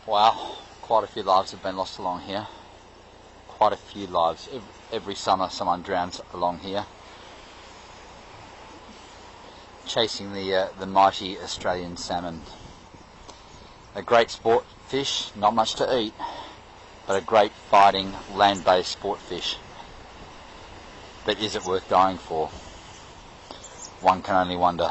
Wow, quite a few lives have been lost along here. Quite a few lives. Every summer someone drowns along here. Chasing the mighty Australian salmon. A great sport fish, not much to eat, but a great fighting land-based sport fish. But is it worth dying for? One can only wonder.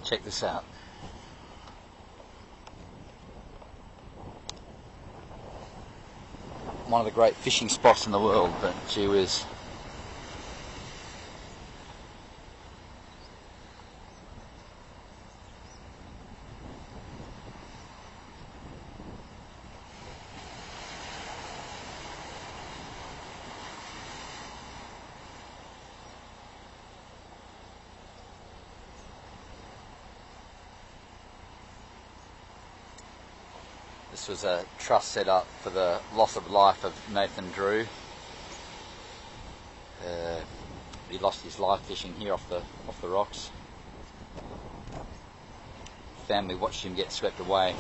Check this out. One of the great fishing spots in the world, but gee whiz. This was a trust set up for the loss of life of Nathan Drew. He lost his life fishing here off the rocks. Family watched him get swept away.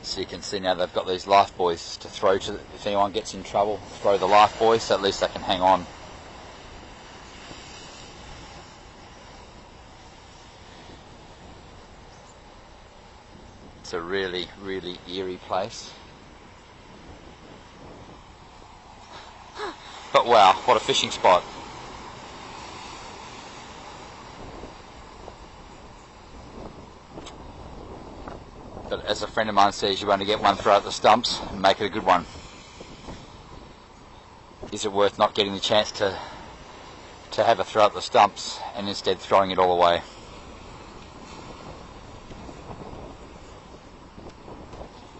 So you can see now they've got these life buoys to throw to, if anyone gets in trouble, throw the life buoy so at least they can hang on. It's a really, really eerie place. But wow, what a fishing spot. But as a friend of mine says, you only get one throw at the stumps and make it a good one. Is it worth not getting the chance to have a throw at the stumps and instead throwing it all away?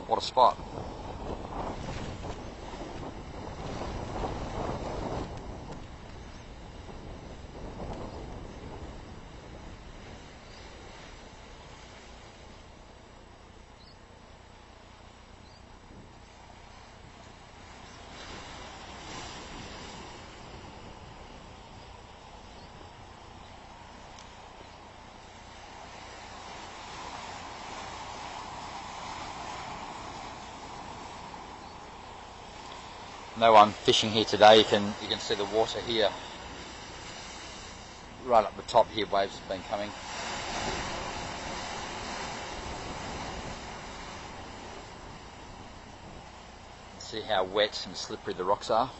What a spot. No one fishing here today. You can see the water here. Right up the top here, waves have been coming. See how wet and slippery the rocks are.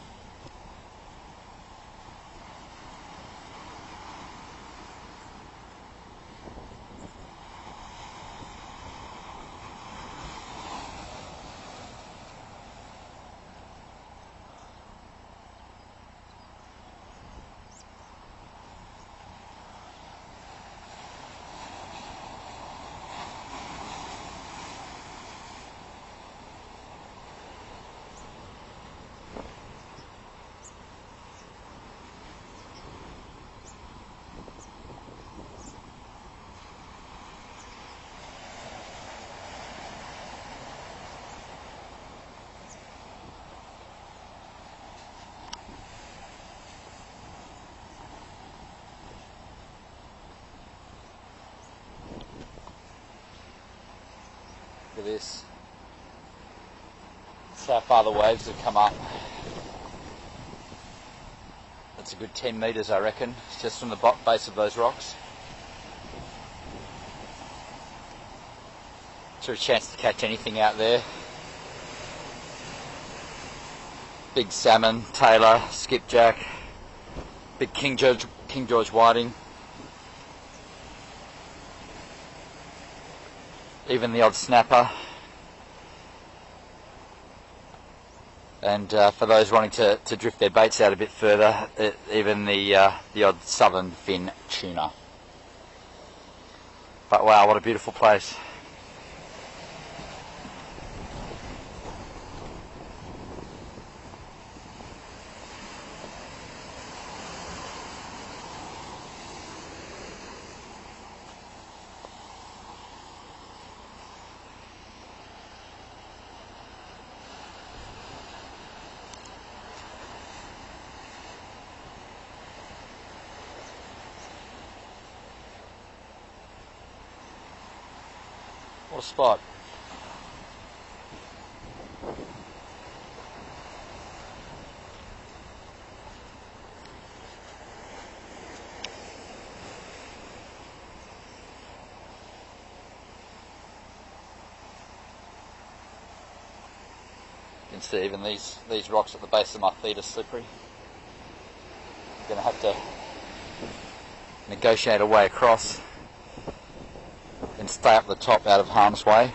at this. That's how far the waves have come up. That's a good 10 metres, I reckon, just from the base of those rocks. Is there a chance to catch anything out there? Big salmon, tailor, skipjack, big King George whiting. Even the odd snapper. And for those wanting to drift their baits out a bit further, even the odd southern fin tuna. But wow, what a beautiful place. What a spot. You can see even these rocks at the base of my feet are slippery. I'm going to have to negotiate a way across and stay up the top out of harm's way.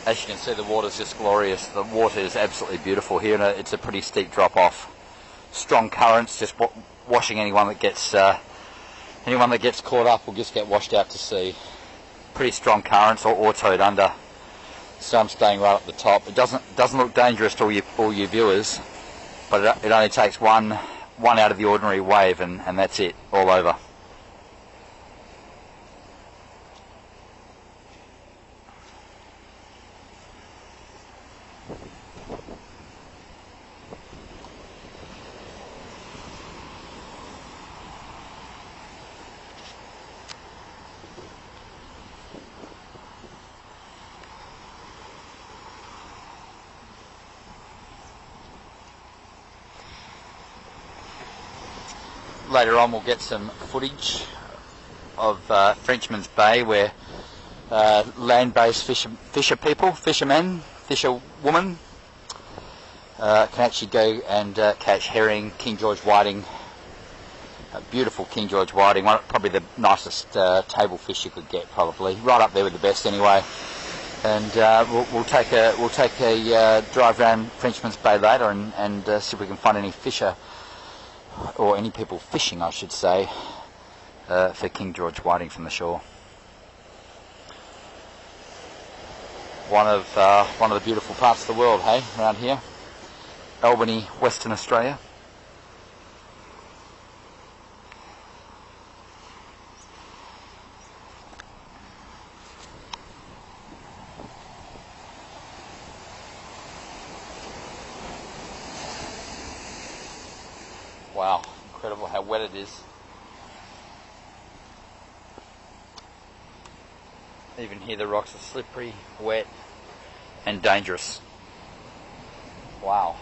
As you can see, the water's just glorious. The water is absolutely beautiful here, and it's a pretty steep drop off. Strong currents, just washing anyone that gets caught up will just get washed out to sea. Pretty strong currents, or towed under. So I'm staying right up the top. It doesn't look dangerous to all you viewers, but it only takes one out of the ordinary wave, and that's it, all over. Later on we'll get some footage of Frenchman's Bay, where land-based fisherwomen can actually go and catch herring, King George whiting, beautiful King George whiting, probably the nicest table fish you could get, probably right up there with the best anyway. And we'll take a drive around Frenchman's Bay later and see if we can find any fisher, or any people fishing, I should say, for King George whiting from the shore. One of the beautiful parts of the world, hey, around here, Albany, Western Australia. Wow, incredible how wet it is. Even here the rocks are slippery, wet and dangerous. Wow.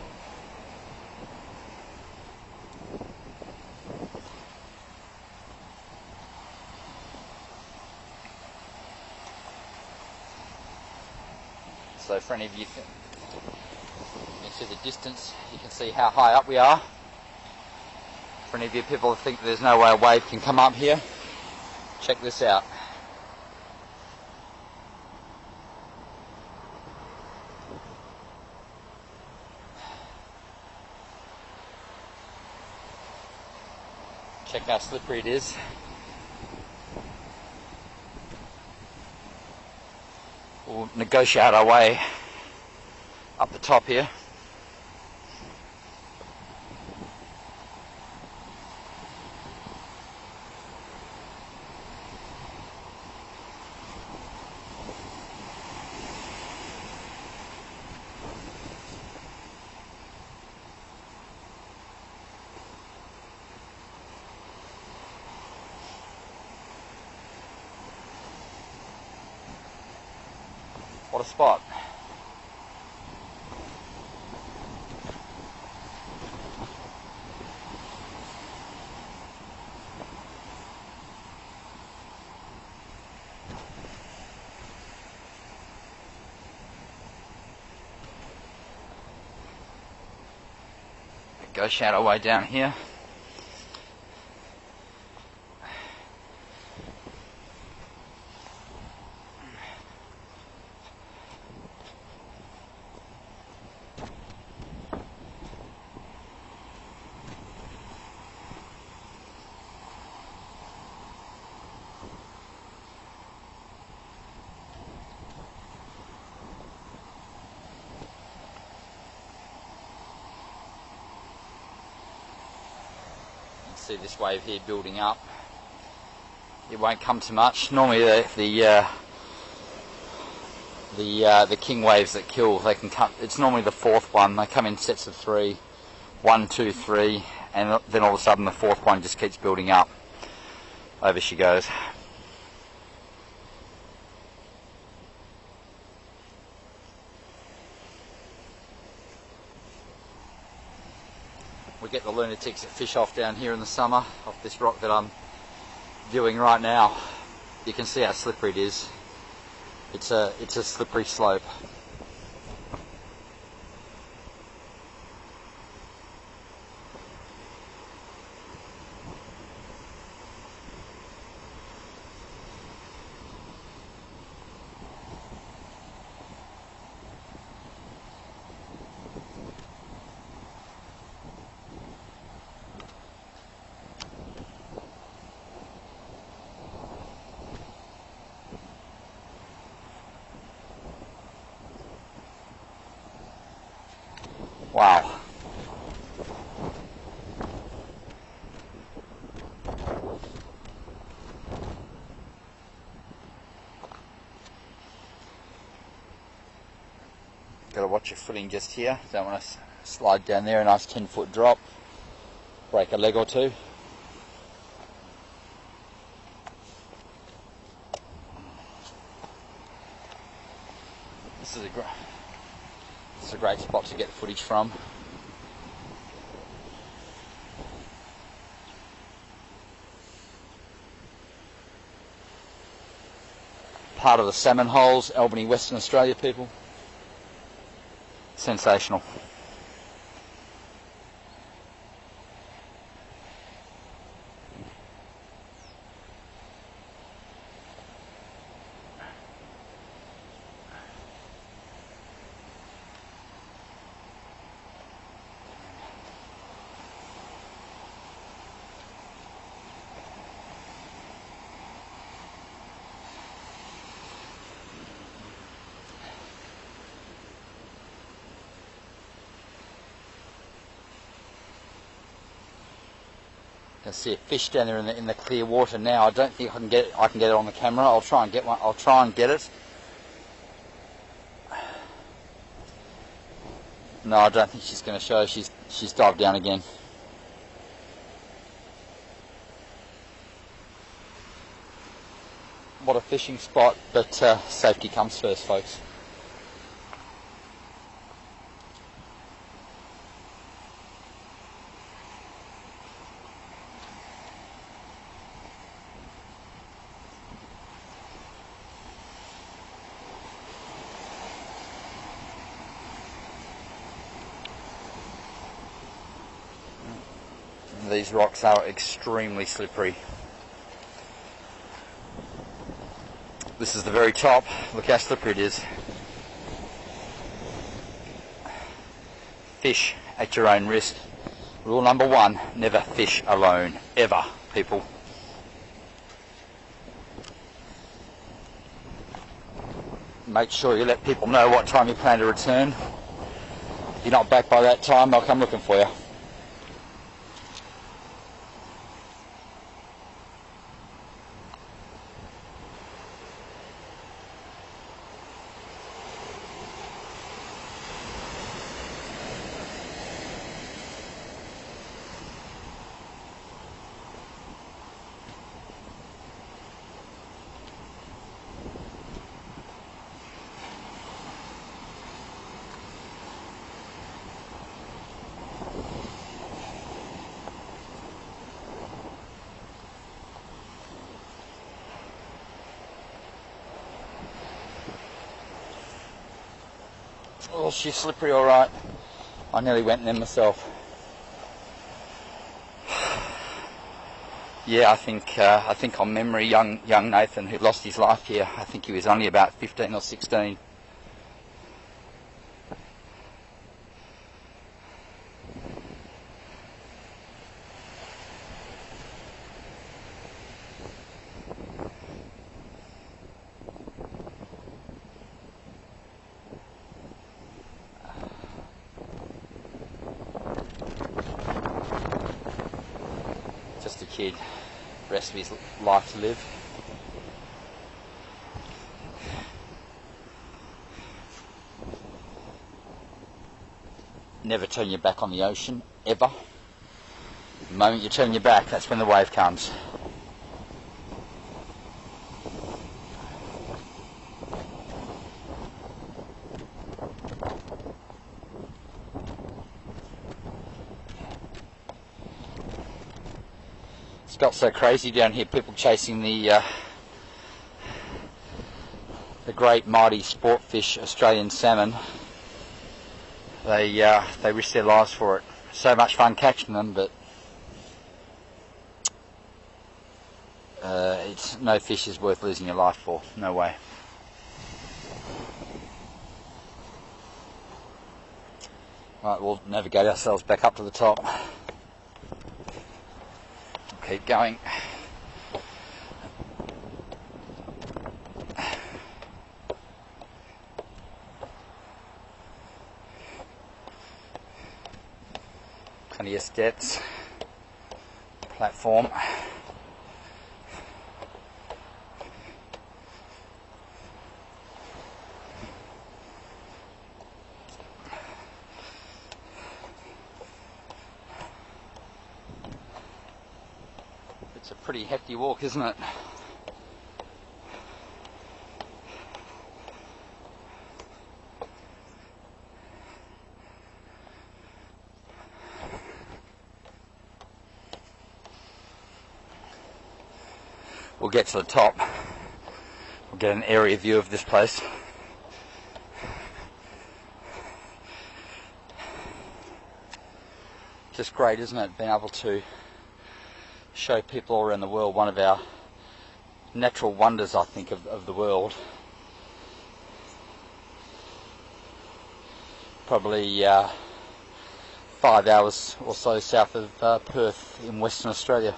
So for any of you can see the distance, you can see how high up we are. For any of you people who think there's no way a wave can come up here, check this out. Check how slippery it is. We'll negotiate our way up the top here. What a spot. Go shadow way down here. See this wave here building up. It won't come to much. Normally the king waves that kill, they can come. It's normally the fourth one. They come in sets of 3, 1, 2, 3, and then all of a sudden the fourth one just keeps building up. Over she goes. We get the lunatics that fish off down here in the summer, off this rock that I'm viewing right now. You can see how slippery it is. It's a slippery slope. Wow. Gotta watch your footing just here. Don't want to slide down there, a nice 10-foot drop. Break a leg or two. This is a great spot to get footage from. Part of the salmon holes, Albany, Western Australia, people. Sensational. I see a fish down there in the clear water now. I don't think I can get it on the camera. I'll try and get one. I'll try and get it. No, I don't think she's going to show. She's dived down again. What a fishing spot, but safety comes first, folks. These rocks are extremely slippery. This is the very top. Look how slippery it is. Fish at your own risk. Rule number 1, never fish alone, ever, people. Make sure you let people know what time you plan to return. If you're not back by that time, they'll come looking for you. Oh, she's slippery, all right. I nearly went in there myself. Yeah, I think on memory, young Nathan, who lost his life here, I think he was only about 15 or 16. Just a kid, rest of his life to live. Never turn your back on the ocean, ever. The moment you turn your back, that's when the wave comes. It's got so crazy down here, people chasing the great mighty sport fish, Australian salmon. They risk their lives for it. So much fun catching them, but it's no fish is worth losing your life for. No way. Right, we'll navigate ourselves back up to the top. Keep going. Plenty of steps, platform. It's a pretty hefty walk, isn't it? We'll get to the top. We'll get an area view of this place. Just great, isn't it? Being able to show people all around the world one of our natural wonders, I think, of the world. Probably 5 hours or so south of Perth in Western Australia.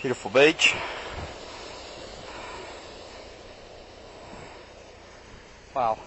Beautiful beach. Wow.